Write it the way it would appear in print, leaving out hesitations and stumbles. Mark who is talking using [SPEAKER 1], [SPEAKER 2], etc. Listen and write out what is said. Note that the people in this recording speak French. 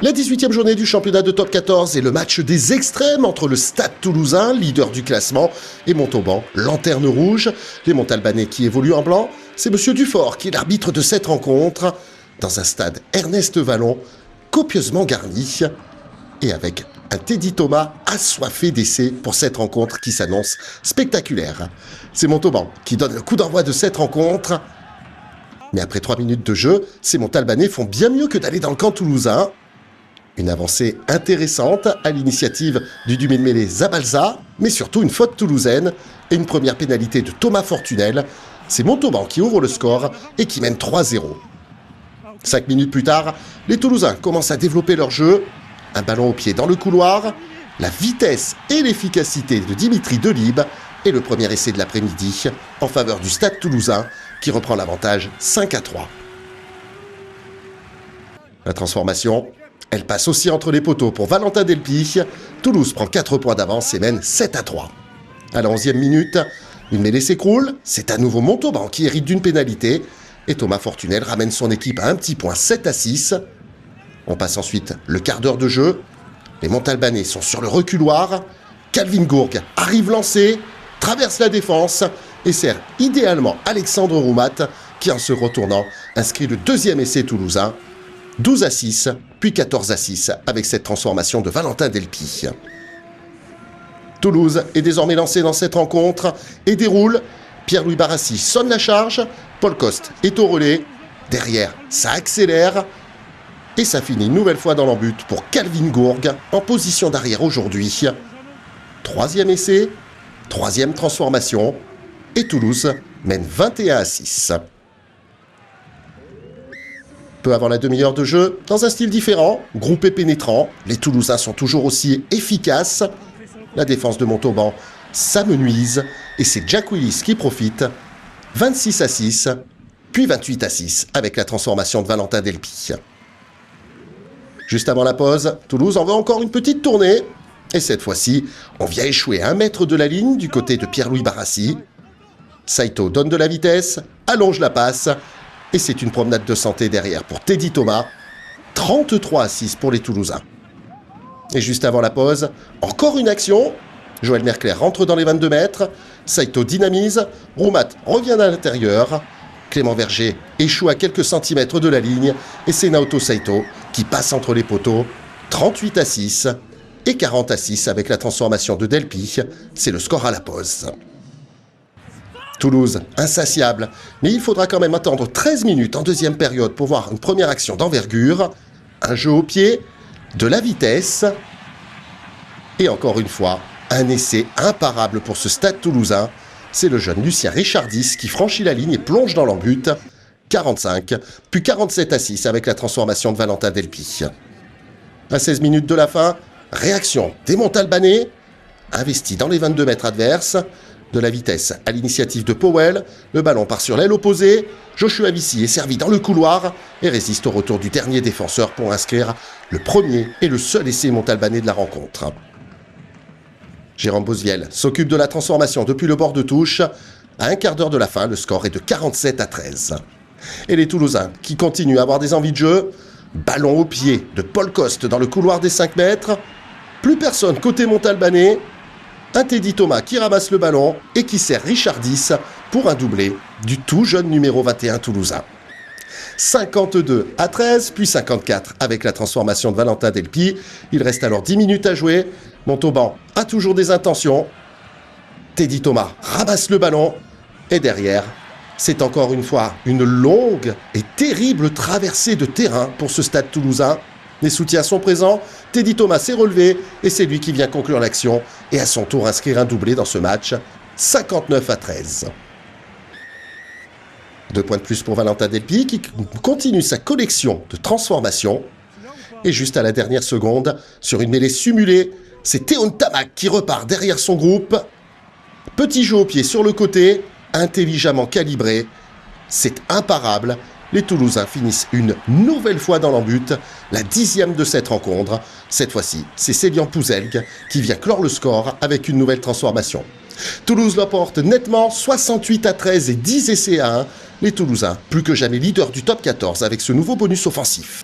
[SPEAKER 1] La 18e journée du championnat de top 14 est le match des extrêmes entre le Stade Toulousain, leader du classement, et Montauban, lanterne rouge. Les Montalbanais qui évoluent en blanc, c'est Monsieur Dufort qui est l'arbitre de cette rencontre, dans un stade Ernest Vallon, copieusement garni, et avec un Teddy Thomas assoiffé d'essais pour cette rencontre qui s'annonce spectaculaire. C'est Montauban qui donne le coup d'envoi de cette rencontre. Mais après 3 minutes de jeu, ces Montalbanais font bien mieux que d'aller dans le camp toulousain. Une avancée intéressante à l'initiative du demi-mêlée Zabalza, mais surtout une faute toulousaine et une première pénalité de Thomas Fortunel. C'est Montauban qui ouvre le score et qui mène 3-0. 5 minutes plus tard, les Toulousains commencent à développer leur jeu. Un ballon au pied dans le couloir, la vitesse et l'efficacité de Dimitri Delibes et le premier essai de l'après-midi en faveur du Stade Toulousain qui reprend l'avantage 5-3. La transformation, elle passe aussi entre les poteaux pour Valentin Delpy. Toulouse prend 4 points d'avance et mène 7-3. À la 11e minute, une mêlée s'écroule. C'est à nouveau Montauban qui hérite d'une pénalité. Et Thomas Fortunel ramène son équipe à un petit point 7-6. On passe ensuite le quart d'heure de jeu. Les Montalbanais sont sur le reculoir. Calvin Gourg arrive lancé, traverse la défense et sert idéalement Alexandre Roumat qui, en se retournant, inscrit le deuxième essai toulousain. 12-6, puis 14-6 avec cette transformation de Valentin Delpy. Toulouse est désormais lancé dans cette rencontre et déroule. Pierre-Louis Barassi sonne la charge. Paul Coste est au relais. Derrière, ça accélère. Et ça finit une nouvelle fois dans l'embut pour Calvin Gourg, en position d'arrière aujourd'hui. 3e essai, 3e transformation. Et Toulouse mène 21-6. Peu avant la demi-heure de jeu, dans un style différent, groupé pénétrant, les Toulousains sont toujours aussi efficaces. La défense de Montauban s'amenuise et c'est Jack Willis qui profite. 26-6, puis 28-6 avec la transformation de Valentin Delpy. Juste avant la pause, Toulouse en veut encore une petite tournée. Et cette fois-ci, on vient échouer à 1 mètre de la ligne du côté de Pierre-Louis Barassi. Saito donne de la vitesse, allonge la passe. Et c'est une promenade de santé derrière pour Teddy Thomas. 33-6 pour les Toulousains. Et juste avant la pause, encore une action. Joël Merclair rentre dans les 22 mètres. Saito dynamise. Roumat revient à l'intérieur. Clément Verger échoue à quelques centimètres de la ligne. Et c'est Naoto Saito qui passe entre les poteaux. 38-6 et 40-6 avec la transformation de Delpy. C'est le score à la pause. Toulouse, insatiable, mais il faudra quand même attendre 13 minutes en deuxième période pour voir une première action d'envergure. Un jeu au pied, de la vitesse, et encore une fois, un essai imparable pour ce Stade Toulousain. C'est le jeune Lucien Richardis qui franchit la ligne et plonge dans l'embut. 45, puis 47-6 avec la transformation de Valentin Delpy. À 16 minutes de la fin, réaction des Montalbanais, investi dans les 22 mètres adverses. De la vitesse à l'initiative de Powell, le ballon part sur l'aile opposée. Joshua Vissi est servi dans le couloir et résiste au retour du dernier défenseur pour inscrire le premier et le seul essai montalbanais de la rencontre. Jérôme Bosviel s'occupe de la transformation depuis le bord de touche. À un quart d'heure de la fin, le score est de 47-13. Et les Toulousains qui continuent à avoir des envies de jeu. Ballon au pied de Paul Coste dans le couloir des 5 mètres. Plus personne côté montalbanais. Un Teddy Thomas qui ramasse le ballon et qui sert Richardis pour un doublé du tout jeune numéro 21 toulousain. 52-13, puis 54 avec la transformation de Valentin Delpy. Il reste alors 10 minutes à jouer. Montauban a toujours des intentions. Teddy Thomas ramasse le ballon. Et derrière, c'est encore une fois une longue et terrible traversée de terrain pour ce Stade toulousain. Les soutiens sont présents, Teddy Thomas s'est relevé et c'est lui qui vient conclure l'action et à son tour inscrire un doublé dans ce match, 59-13. 2 points de plus pour Valentin Delpy qui continue sa collection de transformations. Et juste à la dernière seconde, sur une mêlée simulée, c'est Théon Tamac qui repart derrière son groupe. Petit jeu au pied sur le côté, intelligemment calibré, c'est imparable. Les Toulousains finissent une nouvelle fois dans l'embut, la 10e de cette rencontre. Cette fois-ci, c'est Célian Pouzelgue qui vient clore le score avec une nouvelle transformation. Toulouse l'emporte nettement, 68-13 et 10 essais à 1. Les Toulousains, plus que jamais leaders du top 14 avec ce nouveau bonus offensif.